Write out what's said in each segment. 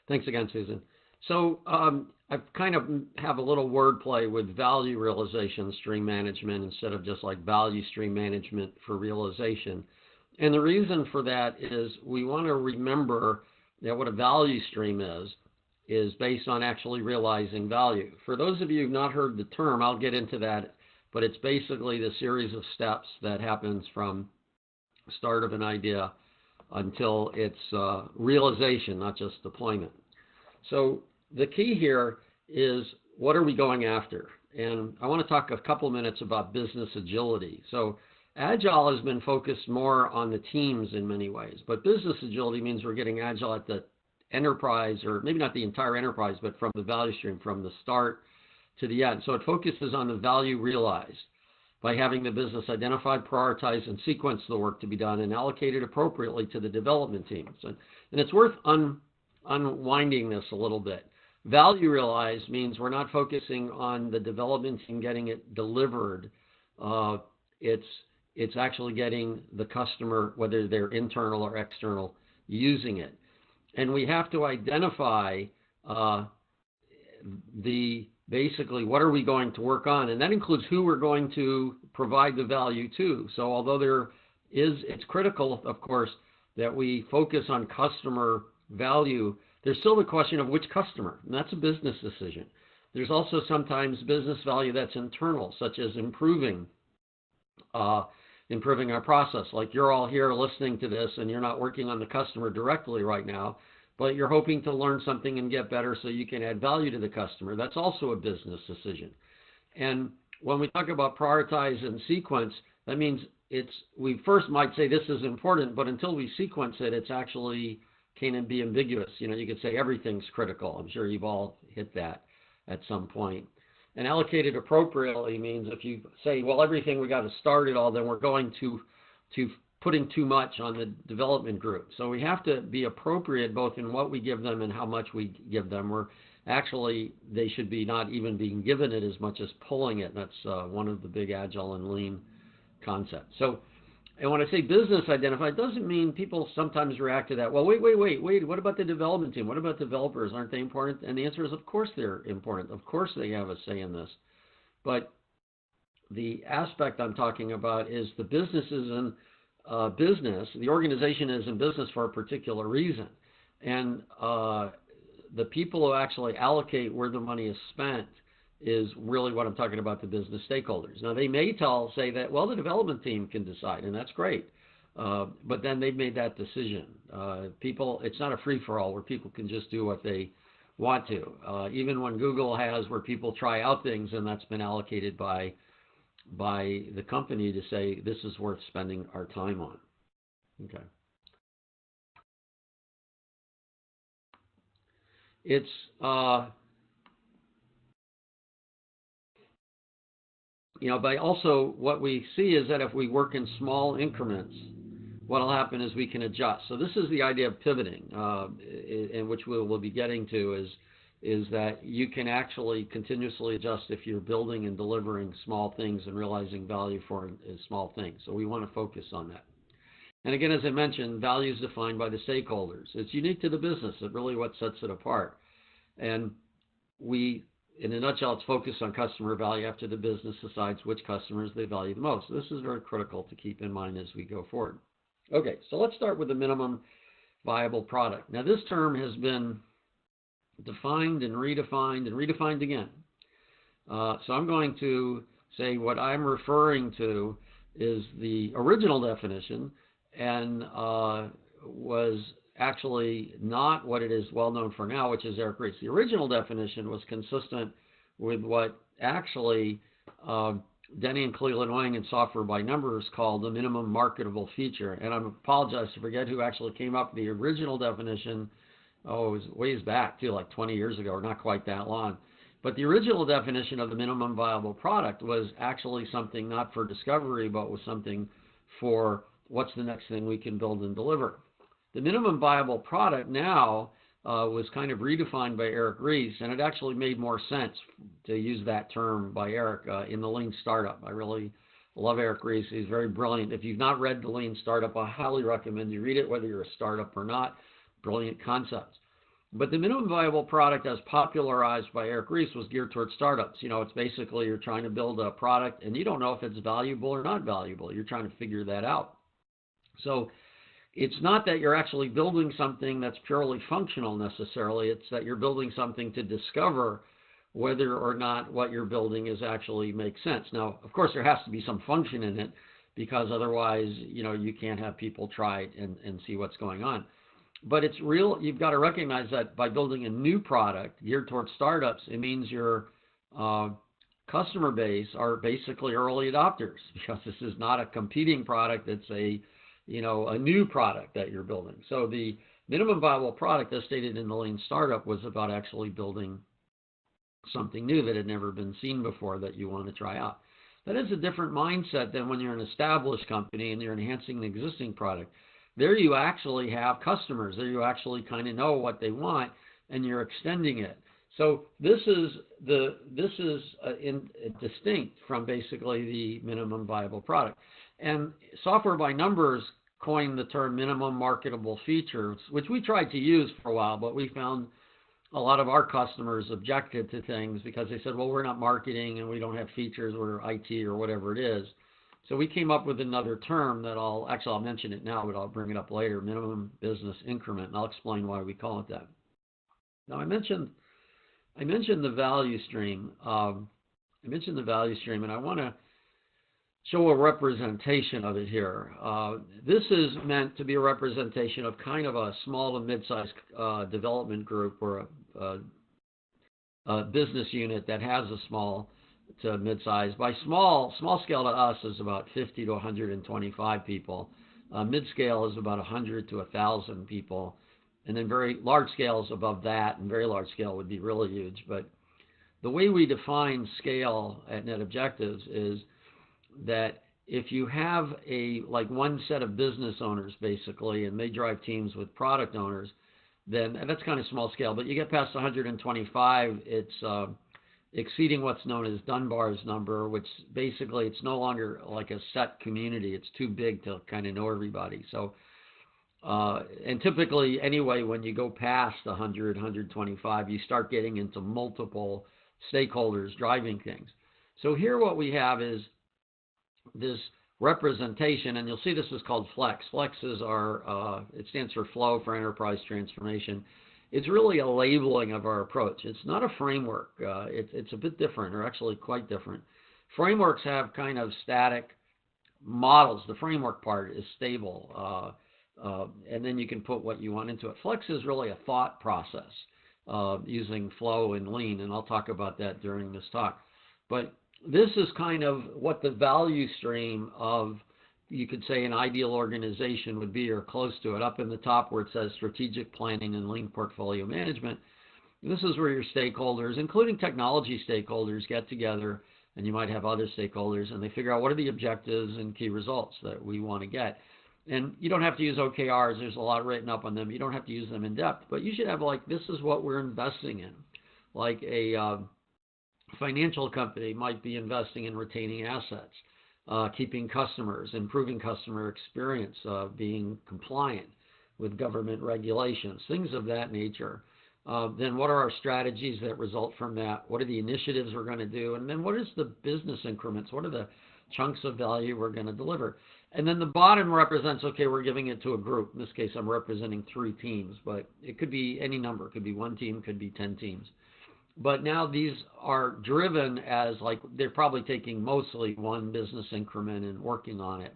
Thanks again, Susan. So I kind of have a little wordplay with value realization stream management instead of just like value stream management for realization. And the reason for that is we want to remember that what a value stream is based on actually realizing value. For those of you who've not heard the term, I'll get into that, but it's basically the series of steps that happens from start of an idea until its realization, not just deployment. So the key here is, what are we going after? And I want to talk a couple minutes about business agility. So Agile has been focused more on the teams in many ways, but business agility means we're getting Agile at the enterprise, or maybe not the entire enterprise, but from the value stream, from the start to the end. So it focuses on the value realized by having the business identify, prioritize, and sequence the work to be done and allocate it appropriately to the development teams. And it's worth unwinding this a little bit. Value realized means we're not focusing on the development team getting it delivered. It's actually getting the customer, whether they're internal or external, using it. And we have to identify basically what are we going to work on, and that includes who we're going to provide the value to. So although it's critical, of course, that we focus on customer value, there's still the question of which customer, and that's a business decision. There's also sometimes business value that's internal, such as improving our process. Like you're all here listening to this and you're not working on the customer directly right now, but you're hoping to learn something and get better so you can add value to the customer. That's also a business decision. And when we talk about prioritize and sequence, that means we first might say this is important, but until we sequence it, it's actually can be ambiguous. You could say everything's critical. I'm sure you've all hit that at some point. And allocated appropriately means if you say, well, everything we got to start it all, then we're going to putting too much on the development group. So we have to be appropriate both in what we give them and how much we give them. They should be not even being given it as much as pulling it. That's one of the big Agile and Lean concepts. So, and when I say business identify, it doesn't mean people sometimes react to that. Well, wait, what about the development team? What about developers? Aren't they important? And the answer is, of course they're important. Of course they have a say in this. But the aspect I'm talking about is the business is in business. The organization is in business for a particular reason. And the people who actually allocate where the money is spent is really what I'm talking about, the business stakeholders. Now, they may say that, well, the development team can decide, and that's great. But then they've made that decision. It's not a free-for-all where people can just do what they want to. Even when Google has where people try out things, and that's been allocated by the company to say, this is worth spending our time on. Okay. It's but also what we see is that if we work in small increments, what will happen is we can adjust. So this is the idea of pivoting, in which we'll be getting to, is that you can actually continuously adjust if you're building and delivering small things and realizing value for small things. So we want to focus on that. And again, as I mentioned, value is defined by the stakeholders. It's unique to the business. It's really what sets it apart. And in a nutshell, it's focused on customer value after the business decides which customers they value the most. So this is very critical to keep in mind as we go forward. Okay, so let's start with the minimum viable product. Now, this term has been defined and redefined again. So I'm going to say what I'm referring to is the original definition, and was actually not what it is well known for now, which is Eric Ries. The original definition was consistent with what actually Denny and Cleland Wang in Software by Numbers called the minimum marketable feature. And I apologize to forget who actually came up with the original definition. It was ways back too, like 20 years ago, or not quite that long. But the original definition of the minimum viable product was actually something not for discovery, but was something for what's the next thing we can build and deliver. The minimum viable product now was kind of redefined by Eric Ries, and it actually made more sense to use that term by Eric in the Lean Startup. I really love Eric Ries. He's very brilliant. If you've not read the Lean Startup, I highly recommend you read it, whether you're a startup or not. Brilliant concepts. But the minimum viable product, as popularized by Eric Ries, was geared towards startups. It's basically you're trying to build a product and you don't know if it's valuable or not valuable. You're trying to figure that out. So it's not that you're actually building something that's purely functional necessarily. It's that you're building something to discover whether or not what you're building is actually makes sense. Now, of course, there has to be some function in it, because otherwise, you can't have people try it and see what's going on. But it's real. You've got to recognize that by building a new product geared towards startups, it means your customer base are basically early adopters, because this is not a competing product. It's a new product that you're building. So the minimum viable product, as stated in the Lean Startup, was about actually building something new that had never been seen before that you want to try out. That is a different mindset than when you're an established company and you're enhancing an existing product. There you actually have customers. There you actually kind of know what they want, and you're extending it. So this is distinct from basically the minimum viable product. And Software by Numbers coined the term minimum marketable features, which we tried to use for a while, but we found a lot of our customers objected to things because they said, well, we're not marketing and we don't have features, we're IT or whatever it is. So we came up with another term that I'll mention it now, but I'll bring it up later, minimum business increment, and I'll explain why we call it that. Now I mentioned the value stream. And I want to show a representation of it here. This is meant to be a representation of kind of a small to mid-sized development group, or a business unit that has a small to mid-size. By small scale to us is about 50 to 125 people. Mid-scale is about 100 to 1,000 people. And then very large scale is above that, and very large scale would be really huge. But the way we define scale at Net Objectives is that if you have one set of business owners basically, and they drive teams with product owners, then that's kind of small scale. But you get past 125, it's exceeding what's known as Dunbar's number, which basically it's no longer like a set community. It's too big to kind of know everybody. So, and typically anyway, when you go past 100, 125, you start getting into multiple stakeholders driving things. So here what we have is this representation, and you'll see this is called FLEX. FLEX is it stands for Flow for Enterprise Transformation. It's really a labeling of our approach. It's not a framework. It's a bit different, or actually quite different. Frameworks have kind of static models. The framework part is stable, and then you can put what you want into it. FLEX is really a thought process using flow and lean, and I'll talk about that during this talk. But this is kind of what the value stream of, you could say, an ideal organization would be, or close to it. Up in the top where it says strategic planning and lean portfolio management, this is where your stakeholders, including technology stakeholders, get together, and you might have other stakeholders, and they figure out what are the objectives and key results that we want to get. And you don't have to use OKRs. There's a lot written up on them. You don't have to use them in depth, but you should have this is what we're investing in. Like a financial company might be investing in retaining assets, keeping customers, improving customer experience, being compliant with government regulations, things of that nature. Then what are our strategies that result from that? What are the initiatives we're going to do? And then what is the business increments? What are the chunks of value we're going to deliver? And then the bottom represents, okay, we're giving it to a group. In this case, I'm representing 3 teams, but it could be any number. It could be 1 team, could be 10 teams. But now these are driven as they're probably taking mostly 1 business increment and working on it.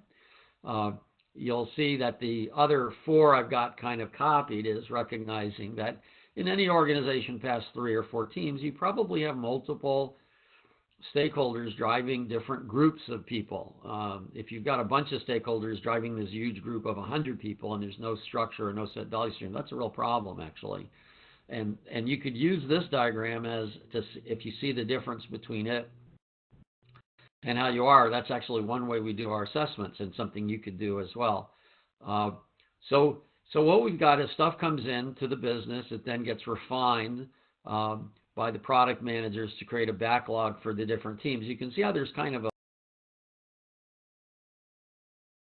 You'll see that the other 4 I've got kind of copied is recognizing that in any organization past 3 or 4 teams, you probably have multiple stakeholders driving different groups of people. If you've got a bunch of stakeholders driving this huge group of 100 people and there's no structure or no set value stream, that's a real problem actually. And you could use this diagram if you see the difference between it and how you are, that's actually one way we do our assessments, and something you could do as well. So what we've got is stuff comes into the business. It then gets refined by the product managers to create a backlog for the different teams. You can see how there's kind of